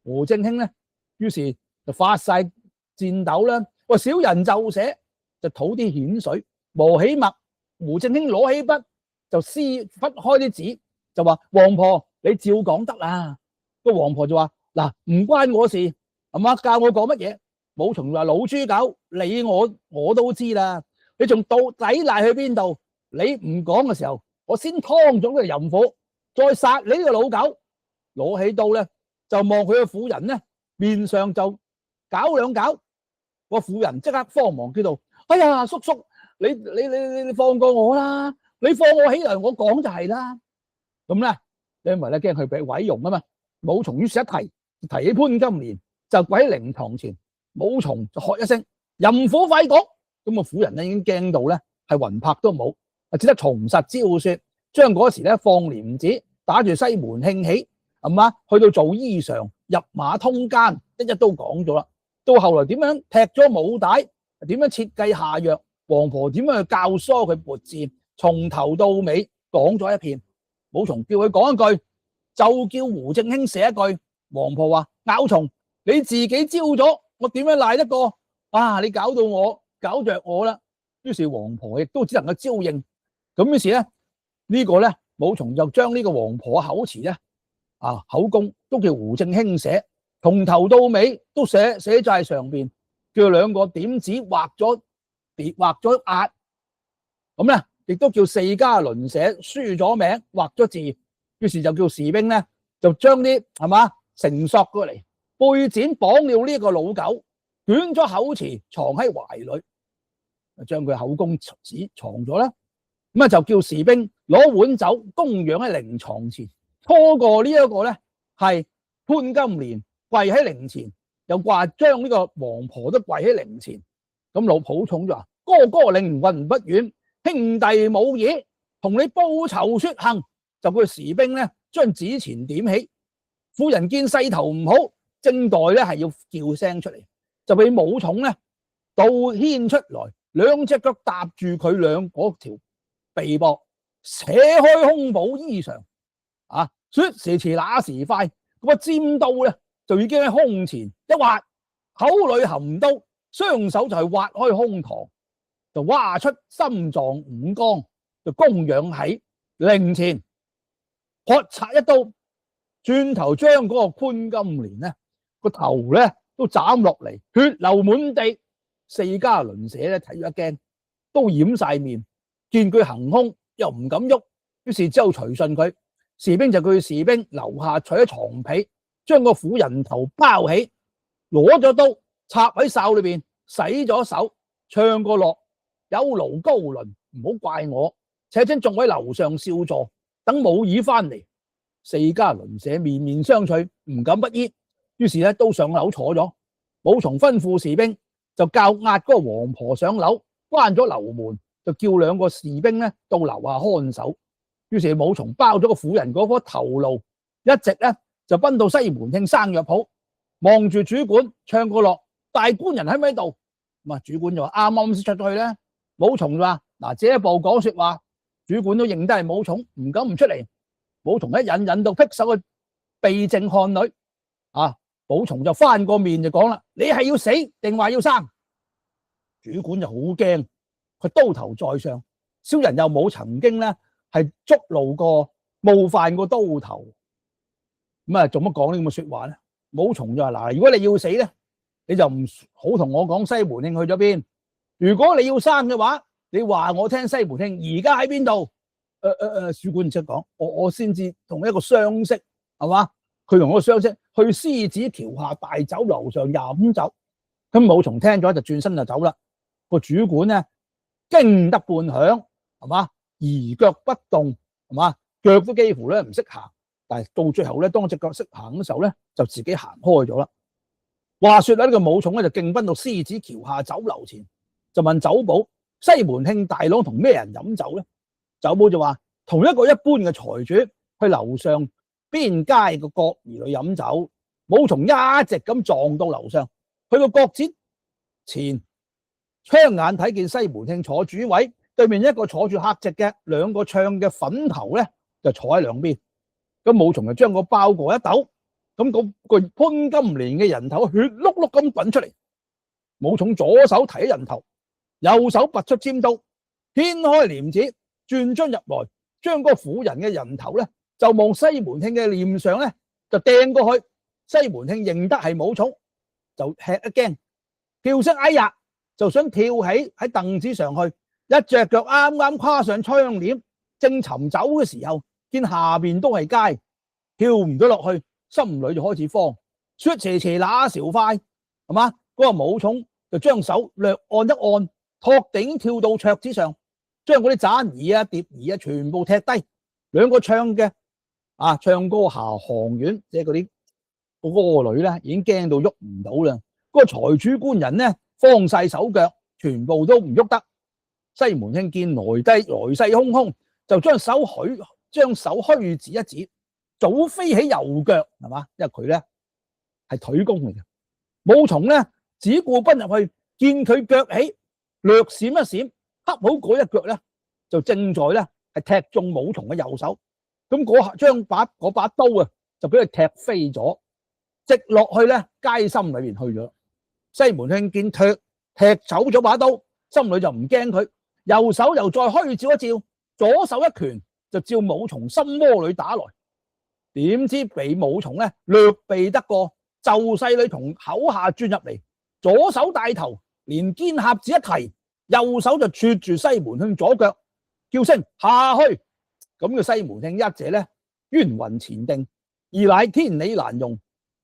胡正興咧，於是就發晒顫抖啦。喂，小人就寫，就吐啲涎水，磨起墨。胡正興攞起筆就撕忽開啲紙，就話：王婆，你照講得啦。個王婆就話：嗱，唔關我事，係嘛？教我講乜嘢？武松話：老豬狗，你我都知啦。你仲到底賴去邊度？你唔講嘅時候，我先劏咗呢個淫婦，再殺你呢個老狗。攞起刀咧，就望佢個婦人咧面上就搞兩搞。個婦人即刻慌忙叫道：哎呀，叔叔，你放過我啦！你放我起來，我講就係啦。咁咧，因為咧驚佢俾毀容啊嘛。武松於是一提起潘金蓮，就跪喺靈堂前。武松就喝一聲：淫婦快講！咁個婦人咧已經驚到咧係魂魄都冇，只得從實招說，將嗰時咧放簾子，打住西門慶起，係嘛？去到做衣裳，入馬通姦，一都講咗啦。到後來點樣踢咗武帶，點樣設計下藥，王婆點樣去教唆佢撥箭，從頭到尾講咗一遍。武松叫佢講一句，就叫胡正興寫一句。王婆話：咬蟲，你自己招咗，我點樣賴得過？啊！你搞着我啦。於是王婆亦都只能夠招應。咁於是咧呢個咧武松就將呢個王婆口詞咧口供都叫胡正興寫，從頭到尾都寫咗喺上邊，叫兩個點子畫咗押。咁咧亦都叫四家鄰舍書咗名，畫咗字。於是就叫士兵咧就將啲係嘛繩索過嚟，背剪綁了呢個老狗，捲咗口詞藏喺懷裏，將佢口供紙藏咗啦。咁就叫士兵攞碗酒供養喺靈床前。拖過呢一個咧係潘金蓮跪喺靈前，又話將呢個王婆都跪喺靈前。咁老普重就話：哥哥靈魂不遠，兄弟冇嘢，同你報仇雪恨。就叫士兵咧將紙錢點起。婦人見勢頭唔好，正待咧係要叫聲出嚟，就俾武松咧倒牽出來，兩隻腳搭住佢嗰條臂膊，扯開胸部衣裳。說時遲那時快，嗰個尖刀咧就已經喺胸前一挖，口裏含刀，雙手就係挖開胸膛，就挖出心臟五臟，就供養喺靈前。喝嚓一刀，轉頭將嗰個潘金蓮咧個頭咧都斬落嚟，血流滿地。四家鄰舍咧睇咗一驚，都掩晒面，見佢行凶又唔敢喐，於是之後隨順佢。士兵就叫士兵留下取咗床被，將個婦人頭包起，攞咗刀插喺哨裏邊，洗咗手，唱個樂：有勞高鄰，唔好怪我，且請眾位樓上少座，等武二翻嚟。四家鄰舍面面相覷，唔敢不依，於是咧都上樓坐咗。武松吩咐士兵就教押嗰個王婆上樓，關咗樓門，就叫兩個士兵咧到樓下看守。於是武松包咗個婦人嗰顆頭顱，一直咧就奔到西門慶生藥鋪，望住主管唱個樂：大官人喺咪度？咁主管就話啱啱先出咗去咧。武松就話：嗱，這一步講說話，主管都認得係武松，唔敢唔出嚟。武松一引到劈手去避靜看女。武松就翻個面就講啦：你係要死定話要生？主管就好驚，佢刀頭在上，小人又冇曾經咧係觸怒過冒犯過刀頭。咁啊，做乜講呢咁嘅說話咧？武松就話嗱，如果你要死咧，你就唔好同我講西門慶去咗邊。如果你要生嘅話，你話我聽西門慶而家喺邊度？主管即係講，我先至同一個相識，係嘛？佢同我相識去獅子橋下大酒樓上飲酒。咁武松聽咗就轉身就走啦。個主管咧驚得半響，係嘛？移腳不動，係嘛？腳都幾乎咧唔識行。但係到最後咧，當隻腳識行嘅時候咧，就自己行開咗啦。話說咧，呢個武松咧就競奔到獅子橋下酒樓前，就問酒保：西門慶大郎同咩人飲酒咧？酒保就話：同一個一般嘅財主去樓上邊街個角兒裏飲酒。武松一直咁撞到樓上，去個角節前，窗眼睇見西門慶坐主位，對面一個坐住客席嘅，兩個唱嘅粉頭咧就坐喺兩邊。咁武松就將個包過一抖，咁個潘金蓮嘅人頭血碌碌咁滾出嚟。武松左手提人頭，右手拔出尖刀，掀開簾子，轉樽入來，將嗰個婦人嘅人頭咧就望西門慶嘅臉上咧就掟過去。西門慶認得係武松，就吃一驚，叫聲哎呀，就想跳起喺凳子上去，一隻腳啱啱跨上窗簾，正尋走嘅時候，見下邊都係街，跳唔到落去，心裏就開始慌，說斜斜那潮快，係嘛？嗰個武松就將手略按一按，托頂跳到桌子上，將嗰啲盞兒啊、碟兒啊全部踢低。兩個唱嘅唱歌行院，即係嗰啲歌女咧，已經驚到喐唔到啦。嗰個財主官人咧，慌晒手腳，全部都唔喐得。西門慶見來勢洶洶，就將手虛指一指，早飛起右腳，係嘛？因為佢咧係腿功嚟嘅。武松咧只顧奔入去，見佢腳起，略閃一閃，恰好嗰一腳咧就正在咧係踢中武松嘅右手。咁將嗰把刀啊就俾佢踢飛咗，直落去咧街心裏邊去咗。西門慶見踢走咗把刀，心裏就唔驚佢，右手又再虛照一照，左手一拳就照武松心窩裏打來。點知被武松咧略避得過，就勢裏從口下鑽入嚟，左手帶頭，連肩胛子一提，右手就撮住西門慶左腳，叫聲下去。咁嘅西門慶一者咧冤魂纏定，二乃天理難容，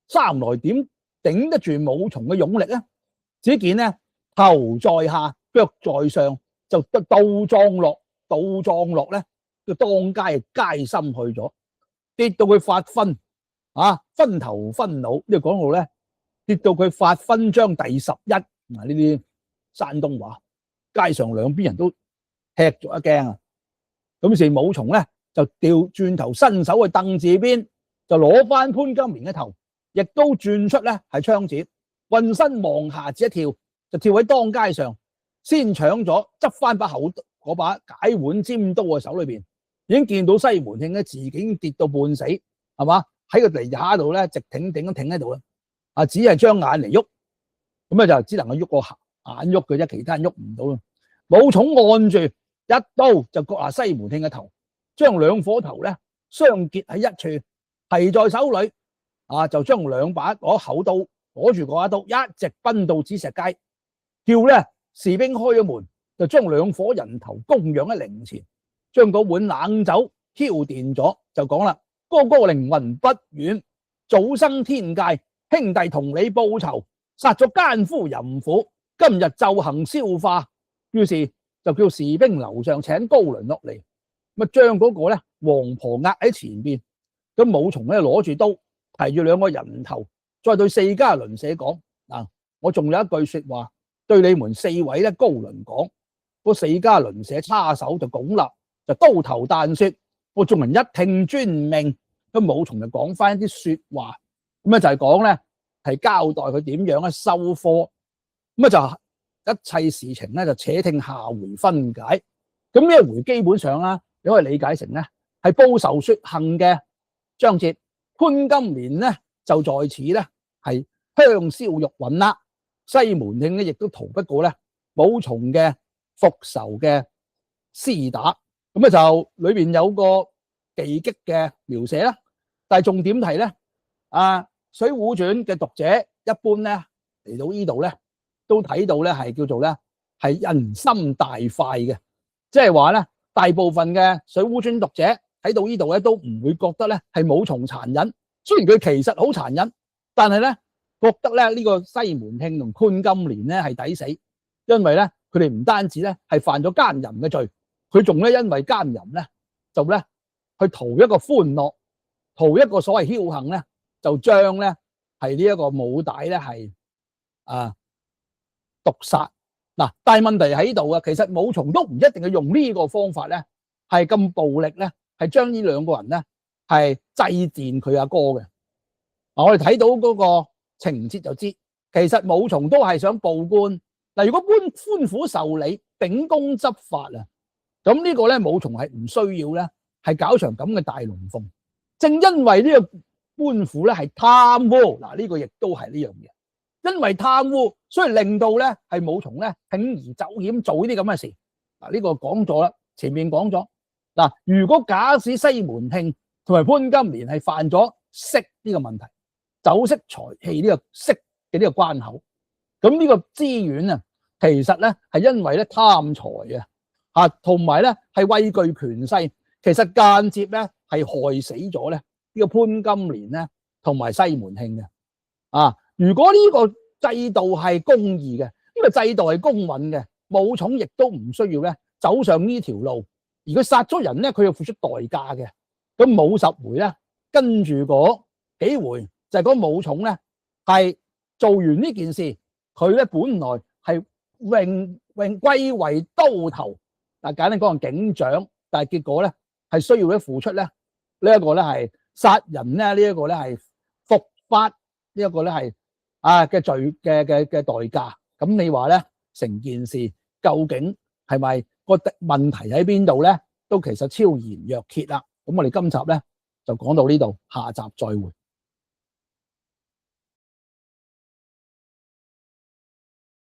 三來點頂得住武松嘅勇力咧？只見咧頭在下，腳在上，就倒撞落咧個當街街心去咗，跌到佢發昏分頭昏腦。呢個講到咧跌到佢發昏章第11。呢啲山東話，街上兩邊人都吃咗一驚啊！咁時武松咧就轉頭伸手去凳字邊，就攞翻潘金蓮嘅頭，亦都轉出咧係槍子，渾身望下只一跳，就跳喺當街上，先搶咗執翻嗰把解腕尖刀嘅手裏邊，已經見到西門慶咧自己已經跌到半死，係嘛？喺個地下度咧直挺挺咁挺喺度啦，只係將眼嚟喐，咁就只能夠喐個眼喐嘅啫，其他人喐唔到啦。武松按住一刀就割下西門慶嘅頭，將兩顆頭咧相結喺一處，提在手裏，就將兩把厚刀攞住嗰把刀，一直奔到紫石街，叫咧士兵開咗門，就將兩顆人頭供養喺靈前，將嗰碗冷酒澆奠咗，就講啦：哥哥靈魂不遠，早生天界，兄弟同你報仇，殺咗奸夫淫婦，今日就行消化。於是就叫士兵樓上請高粱落嚟，咁將嗰個咧黃婆壓喺前邊。咁武松咧攞住刀，提住兩個人頭，再對四家鄰舍講：我仲有一句說話對你們四位咧高鄰講。嗰四家鄰舍叉手就拱立，就刀頭彈說，我眾人一聽遵命。咁武松就講翻一啲說話，咁就係講咧係交代佢點樣咧收科。咁就一切事情咧就且聽下回分解。咁呢一回基本上啦，你可以理解成咧係報仇雪恨嘅章節。潘金蓮咧就在此咧係香消玉殞啦。西門慶咧亦都逃不過咧武松嘅復仇嘅廝打。咁就裏邊有個技擊嘅描寫啦，但係重點係咧《水滸傳》嘅讀者一般咧嚟到呢度咧，都睇到咧係叫做咧係人心大快嘅，即係話咧大部分嘅《水滸傳》讀者睇到呢度咧都唔會覺得咧係武松殘忍，雖然佢其實好殘忍，但係咧覺得咧呢個西門慶同潘金蓮咧係抵死，因為咧佢哋唔單止咧係犯咗奸淫嘅罪，佢仲咧因為奸淫咧就咧去圖一個歡樂，圖一個所謂僥倖咧，就將咧係呢一個武大咧係毒殺嗱。但係問題喺度啊，其實武松都唔一定係用呢個方法咧，係咁暴力咧，係將呢兩個人咧係祭奠佢阿哥嘅。我哋睇到嗰個情節就知，其實武松都係想報官嗱。如果官府受理，秉公執法啊，咁呢個咧武松係唔需要咧係搞場咁嘅大龍鳳。正因為呢個官府咧係貪污嗱，呢個亦都係呢樣嘢，因為貪污，所以令到咧係武松咧鋌而走險做呢啲咁嘅事嗱。呢個講咗啦，前面講咗嗱。如果假使西門慶同埋潘金蓮係犯咗色呢個問題，酒色財氣呢個色嘅呢個關口，咁呢個資源啊，其實咧係因為咧貪財啊，同埋咧係畏懼權勢，其實間接咧係害死咗咧呢個潘金蓮咧同埋西門慶嘅如果呢個制度係公義嘅，呢個制度係公允嘅，武松亦都唔需要咧走上呢條路，而佢殺咗人咧，佢要付出代價嘅。咁武十回咧，跟住嗰幾回就係嗰武松咧係做完呢件事，佢咧本來係榮歸為都頭，簡單講係警長，但係結果咧係需要咧付出咧呢一個咧係殺人咧呢一個咧係伏法呢一個咧係嘅罪嘅代價。咁你話咧成件事究竟係咪個問題喺邊度咧？都其實超然若揭啦。咁我哋今集咧就講到呢度，下集再會。